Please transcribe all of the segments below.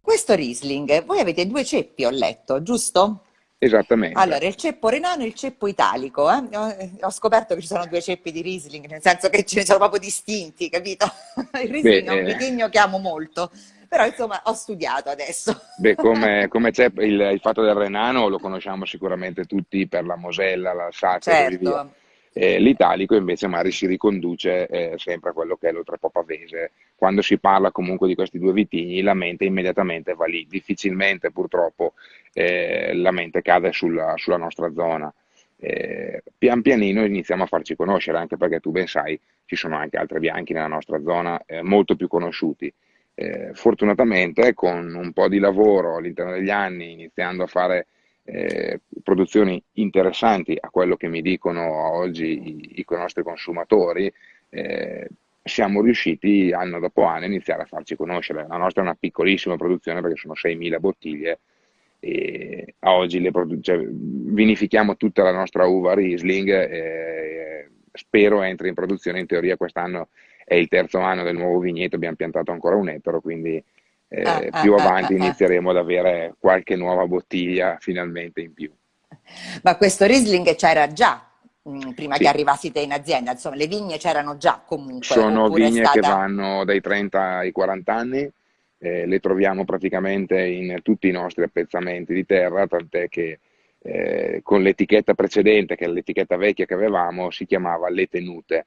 Questo Riesling, voi avete due ceppi, ho letto, giusto? Esattamente. Allora, il ceppo renano e il ceppo italico, eh? Ho scoperto che ci sono due ceppi di Riesling, nel senso che ce ne sono proprio distinti, capito? Il Beh, Riesling è un vitigno che amo molto, però insomma ho studiato adesso. beh, come c'è il fatto del Renano, lo conosciamo sicuramente tutti per la Mosella, l'Alsazia e così Certo. via. L'italico invece magari si riconduce sempre a quello che è l'Oltrepò Pavese. Quando si parla comunque di questi due vitigni, la mente immediatamente va lì. Difficilmente, purtroppo, la mente cade sulla nostra zona. Pian pianino iniziamo a farci conoscere, anche perché tu ben sai, ci sono anche altri bianchi nella nostra zona molto più conosciuti. Fortunatamente con un po' di lavoro all'interno degli anni, iniziando a fare produzioni interessanti a quello che mi dicono oggi i nostri consumatori, eh, siamo riusciti anno dopo anno a iniziare a farci conoscere. La nostra è una piccolissima produzione perché sono 6.000 bottiglie e a oggi cioè, vinifichiamo tutta la nostra uva Riesling e spero entri in produzione in teoria quest'anno è il terzo anno del nuovo vigneto, abbiamo piantato ancora un ettaro, quindi Ah, ah, più ah, avanti ah, ah. inizieremo ad avere qualche nuova bottiglia finalmente in più. Ma questo Riesling c'era già prima che Sì, arrivassite in azienda, insomma, le vigne c'erano già comunque, sono oppure è vigne che stata... vanno dai 30 ai 40 anni, le troviamo praticamente in tutti i nostri appezzamenti di terra, tant'è che con l'etichetta precedente, che è l'etichetta vecchia che avevamo, si chiamava Le Tenute,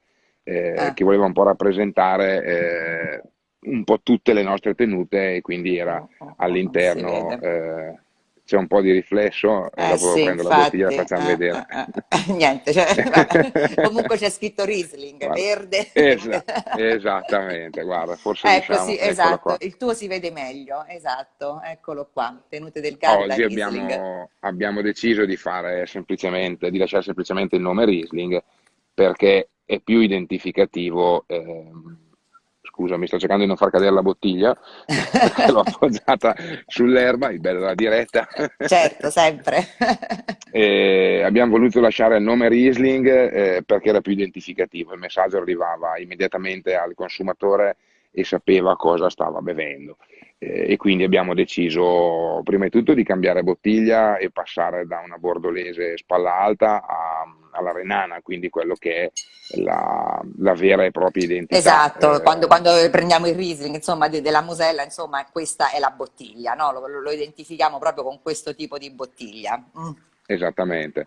Ah, che voleva un po' rappresentare un po' tutte le nostre tenute e quindi era oh, oh, oh, si all'interno, vede. c'è un po' di riflesso e Eh dopo sì, prendo la bottiglia e la infatti, facciamo vedere. niente, cioè, vabbè, comunque c'è scritto Riesling, Guarda, verde. esattamente, guarda, forse Ecco, riusciamo, sì, eccola esatto, qua. il tuo si vede meglio, esatto, eccolo qua, Tenute del Garda Oggi Riesling. abbiamo deciso di fare semplicemente, di lasciare semplicemente il nome Riesling perché è più identificativo. Scusa, mi sto cercando di non far cadere la bottiglia perché l'ho appoggiata sull'erba, il bello della diretta. Certo, sempre. Abbiamo voluto lasciare il nome Riesling perché era più identificativo, il messaggio arrivava immediatamente al consumatore e sapeva cosa stava bevendo. E quindi abbiamo deciso prima di tutto di cambiare bottiglia e passare da una bordolese spalla alta alla renana, quindi quello che è la vera e propria identità. Esatto, quando prendiamo il Riesling, insomma, della Mosella, insomma, questa è la bottiglia, no? Lo identifichiamo proprio con questo tipo di bottiglia. Mm. Esattamente.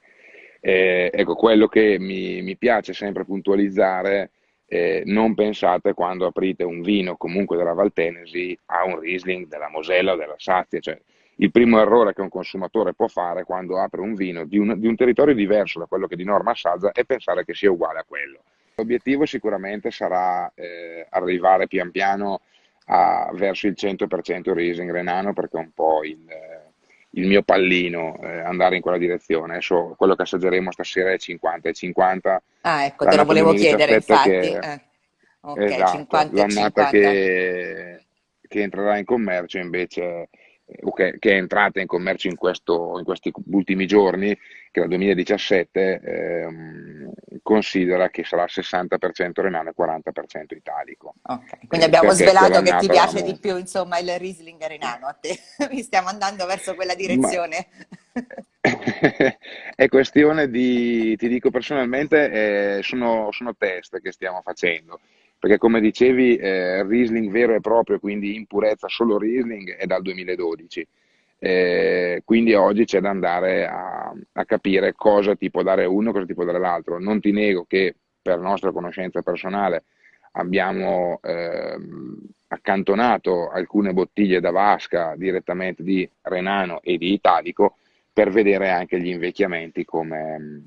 Ecco, quello che mi piace sempre puntualizzare, non pensate quando aprite un vino comunque della Valtenesi a un Riesling della Mosella o della Sazia, cioè il primo errore che un consumatore può fare quando apre un vino di un territorio diverso da quello che di norma assaggia è pensare che sia uguale a quello. L'obiettivo sicuramente sarà arrivare pian piano verso il 100% Riesling Renano perché è un po' il mio pallino, andare in quella direzione. Adesso quello che assaggeremo stasera è 50 e 50, Ah, ecco, te lo l'annata volevo chiedere, 2017 infatti. che, Ok, esatto, 50 e l'annata 50. che entrerà in commercio invece, o che è entrata in commercio in questi ultimi giorni, che è il 2017, considera che sarà 60% renano e 40% italico, Ok, quindi abbiamo perché svelato che ti quell'annata piace di avevamo... più, insomma, il Riesling renano a te. Mi stiamo andando verso quella Ma direzione. è questione ti dico personalmente, sono test che stiamo facendo, perché come dicevi, Riesling vero e proprio, quindi in purezza solo Riesling, è dal 2012. Quindi oggi c'è da andare a capire cosa ti può dare uno, cosa ti può dare l'altro. Non ti nego che per nostra conoscenza personale abbiamo accantonato alcune bottiglie da vasca direttamente di Renano e di Italico per vedere anche gli invecchiamenti come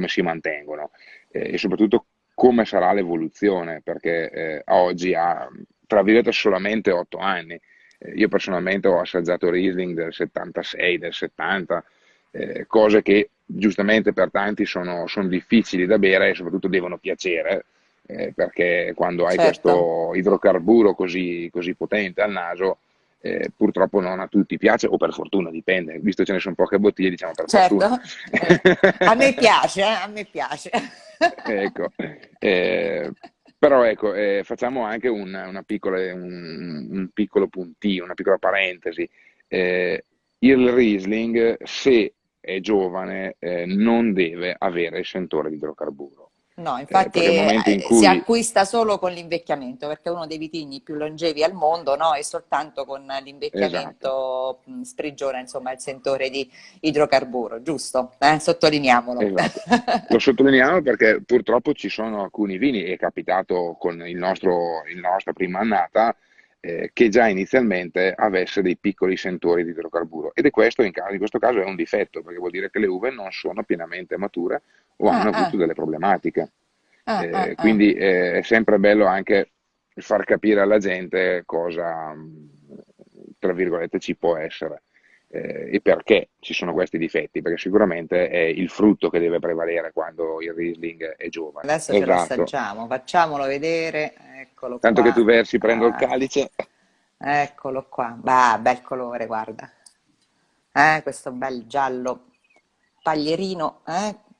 si mantengono e soprattutto come sarà l'evoluzione, perché a oggi ha tra virgolette solamente 8 anni. Io personalmente ho assaggiato Riesling del 76, del 70, cose che giustamente per tanti sono difficili da bere e soprattutto devono piacere, perché quando hai Certo, questo idrocarburo così potente al naso, purtroppo non a tutti piace, o per fortuna, dipende, visto che ce ne sono poche bottiglie, diciamo per fortuna. certo. A me piace, a me piace. Ecco, però ecco, facciamo anche un piccolo puntino, una piccola parentesi. Il Riesling, se è giovane, non deve avere il sentore di idrocarburo, No, infatti perché il momento in si cui, acquista solo con l'invecchiamento, perché è uno dei vitigni più longevi al mondo, no? E soltanto con esatto, l'invecchiamento sprigiona, insomma, il sentore di idrocarburo, giusto? Sottolineiamolo. esatto. Lo sottolineiamo perché purtroppo ci sono alcuni vini, è capitato con il nostra prima annata, che già inizialmente avesse dei piccoli sentori di idrocarburo. Ed è questo, in questo caso è un difetto, perché vuol dire che le uve non sono pienamente mature o Ah, hanno ah, avuto delle problematiche. ah, ah, ah. Quindi è sempre bello anche far capire alla gente cosa, tra virgolette, ci può essere e perché ci sono questi difetti, perché sicuramente è il frutto che deve prevalere quando il Riesling è giovane. Adesso ce lo Esatto. assaggiamo, facciamolo vedere. Eccolo Tanto che qua. tu versi, prendo il Ah, calice. eccolo qua. Bah, bel colore, guarda. Questo bel giallo paglierino,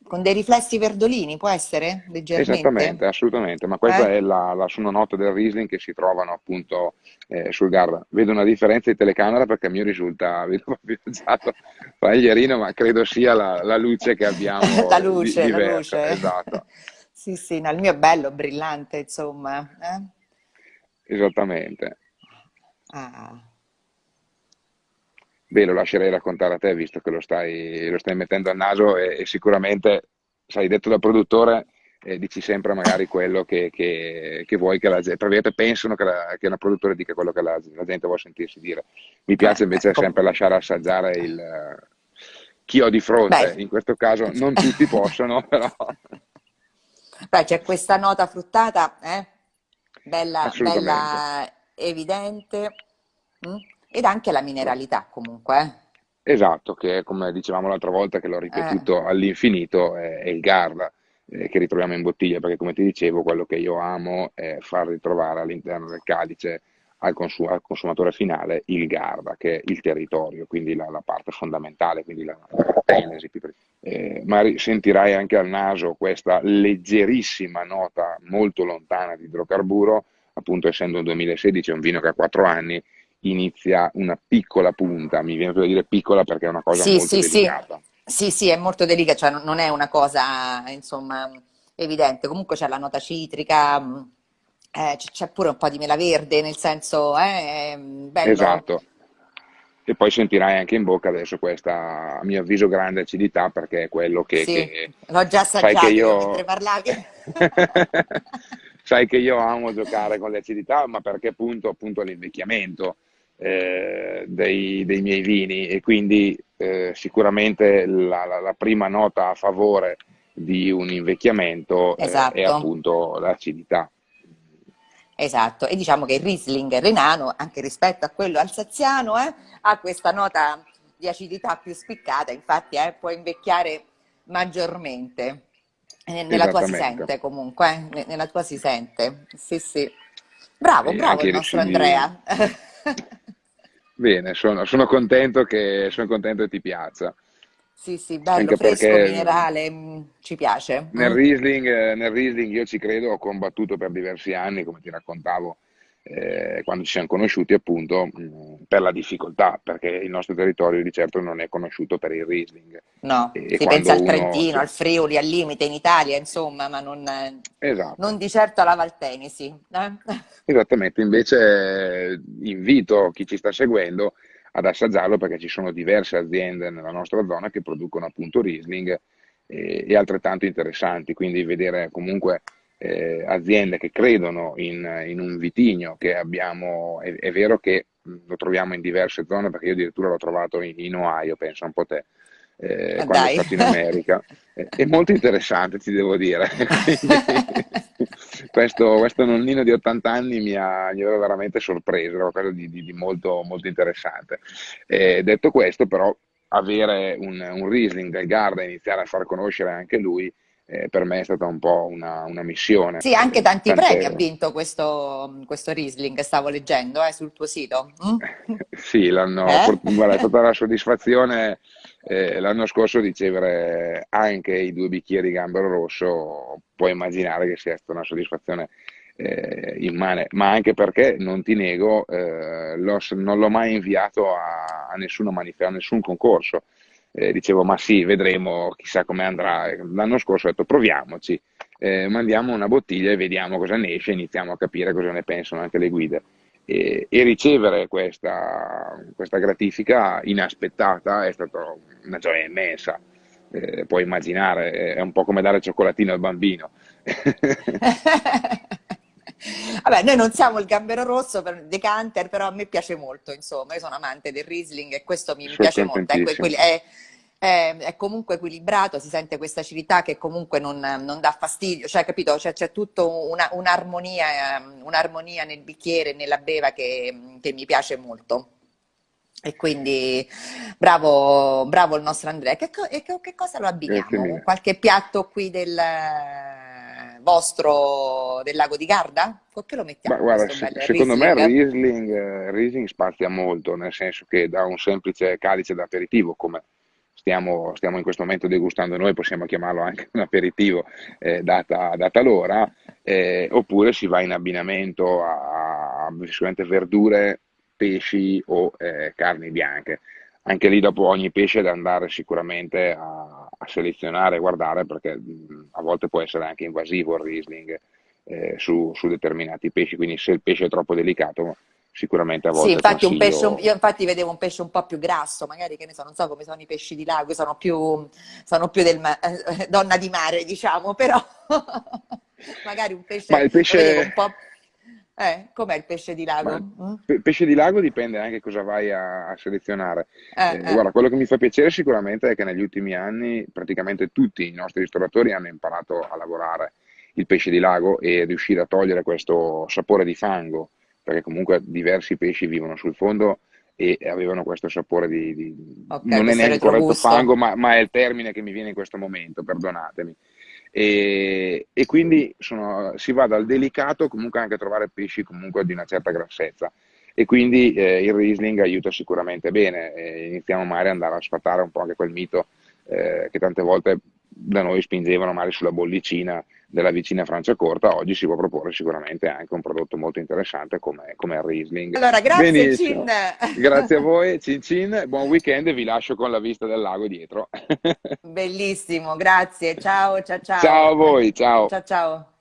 con dei riflessi verdolini, può essere? Esattamente, Leggermente? assolutamente, ma questa Eh? è la sononote del Riesling che si trovano appunto sul Garda. Vedo una differenza di telecamera perché il mio risulta, vedo proprio giallo paglierino, ma credo sia la luce che abbiamo La diversa, luce. esatto, Sì, sì, no, il mio è bello, brillante, insomma. esattamente. Ah. Beh, lo lascerei raccontare a te, visto che lo stai mettendo al naso e sicuramente, sai, detto dal produttore, dici sempre magari quello che vuoi che la gente, tra virgolette, pensano che un produttore dica quello che la gente vuole sentirsi dire. Mi piace invece Com- sempre lasciare assaggiare chi ho di Beh, fronte, in questo caso non tutti possono, però beh, c'è questa nota fruttata, bella, assolutamente. bella evidente, mm? Ed anche la mineralità comunque, Esatto, che come dicevamo l'altra volta, che l'ho eh. ripetuto all'infinito, è il Garda, che ritroviamo in bottiglia, perché come ti dicevo, quello che io amo è far ritrovare all'interno del calice al consumatore finale il Garda, che è il territorio, quindi la parte fondamentale, quindi la genesi. Ma sentirai anche al naso questa leggerissima nota molto lontana di idrocarburo, appunto essendo un 2016, è un vino che ha 4 anni, inizia una piccola punta, mi viene da dire piccola perché è una cosa Sì, molto sì, sì, delicata. sì, sì, è molto delicato, cioè non è una cosa, insomma, evidente. Comunque c'è la nota citrica, c'è pure un po' di mela verde, nel senso, è bello. Esatto. E poi sentirai anche in bocca adesso questa, a mio avviso, grande acidità perché è quello Sì, che l'ho già sai che assaggiato io mentre io parlavi. sai che io amo giocare con le acidità, ma perché appunto l'invecchiamento dei miei vini e quindi sicuramente la prima nota a favore di un invecchiamento è Esatto. appunto l'acidità. Esatto, e diciamo che il Riesling renano, anche rispetto a quello alsaziano, ha questa nota di acidità più spiccata, infatti può invecchiare maggiormente. Nella tua si Esattamente. sente comunque, nella tua si sente. Sì, sì. Bravo, E bravo anche il i nostro residui. Andrea. Bene, sono contento che ti piaccia, Sì, sì, bello, anche fresco, perché minerale, ci piace. Nel Riesling io ci credo, ho combattuto per diversi anni, come ti raccontavo, quando ci siamo conosciuti appunto, per la difficoltà, perché il nostro territorio di certo non è conosciuto per il Riesling. No, E si pensa quando al uno... Trentino, al Friuli, al limite in Italia, insomma, ma non Esatto. di certo alla Valtenisi. Esattamente, invece invito chi ci sta seguendo ad assaggiarlo perché ci sono diverse aziende nella nostra zona che producono appunto Riesling e altrettanto interessanti, quindi vedere comunque aziende che credono in un vitigno che abbiamo, è vero che lo troviamo in diverse zone perché io addirittura l'ho trovato in Ohio, penso un po' te, quando è Dai. stato in America. È molto interessante, ti devo dire. Quindi, questo nonnino di 80 anni mi aveva veramente sorpreso, era qualcosa di molto, molto interessante. Detto questo, però, avere un Riesling del Garda e iniziare a far conoscere anche lui, per me è stata un po' una missione. Sì, anche tanti premi ha Tant'è, vinto questo Riesling, stavo leggendo sul tuo sito. Mm? sì, Eh? guarda, è stata una soddisfazione, L'anno scorso ricevere anche i 2 bicchieri di Gambero Rosso, puoi immaginare che sia stata una soddisfazione immane, ma anche perché, non ti nego, non l'ho mai inviato a nessuna a nessun concorso. Dicevo, ma sì, vedremo, chissà come andrà. L'anno scorso ho detto, proviamoci, mandiamo una bottiglia e vediamo cosa ne esce, iniziamo a capire cosa ne pensano anche le guide. E ricevere questa gratifica inaspettata è stata una gioia immensa. Puoi immaginare, è un po' come dare il cioccolatino al bambino. Vabbè, noi non siamo il Gambero Rosso per decanter, però a me piace molto, insomma, io sono amante del Riesling e questo mi Sono piace molto. contentissimo. È comunque equilibrato, si sente questa acidità che comunque non dà fastidio, cioè, capito? C'è tutto un'armonia nel bicchiere, nella beva che mi piace molto. E quindi bravo, bravo il nostro Andrea. Che cosa lo Grazie abbiniamo? Con mille. qualche piatto qui del vostro del lago di Garda? Con che lo Ma mettiamo guarda, questo bel secondo me Riesling? Il Riesling spazia molto, nel senso che da un semplice calice d'aperitivo, come stiamo in questo momento degustando noi, possiamo chiamarlo anche un aperitivo, data l'ora, oppure si va in abbinamento a sicuramente verdure, pesci o carni bianche. Anche lì dopo ogni pesce è da andare sicuramente a selezionare e guardare, perché a volte può essere anche invasivo il Riesling su determinati pesci, quindi se il pesce è troppo delicato, sicuramente a Sì, volte infatti io consiglio. infatti vedevo un pesce un po' più grasso, magari che ne so, non so come sono i pesci di lago, io sono più donna di mare, diciamo, però magari un Ma pesce il lo vedevo pesce, un po'. Com'è il pesce di ma lago? il Mm? pesce di lago dipende anche cosa vai a selezionare. Eh, eh. Guarda, quello che mi fa piacere sicuramente è che negli ultimi anni praticamente tutti i nostri ristoratori hanno imparato a lavorare il pesce di lago e riuscire a togliere questo sapore di fango, perché comunque diversi pesci vivono sul fondo e avevano questo sapore Ok, non è questo neanche corretto fango, retrogusto. ma è il termine che mi viene in questo momento, perdonatemi. E quindi si va dal delicato comunque anche a trovare pesci comunque di una certa grassezza. E quindi il Riesling aiuta sicuramente bene. Iniziamo magari ad andare a sfatare un po' anche quel mito che tante volte da noi spingevano magari sulla bollicina della vicina Franciacorta. Oggi si può proporre sicuramente anche un prodotto molto interessante come il Riesling. Allora, grazie Cin. Benissimo, grazie a voi, cin cin, buon weekend e vi lascio con la vista del lago dietro. Bellissimo, grazie. Ciao, ciao, Ciao a ciao. voi, ciao. Ciao, ciao.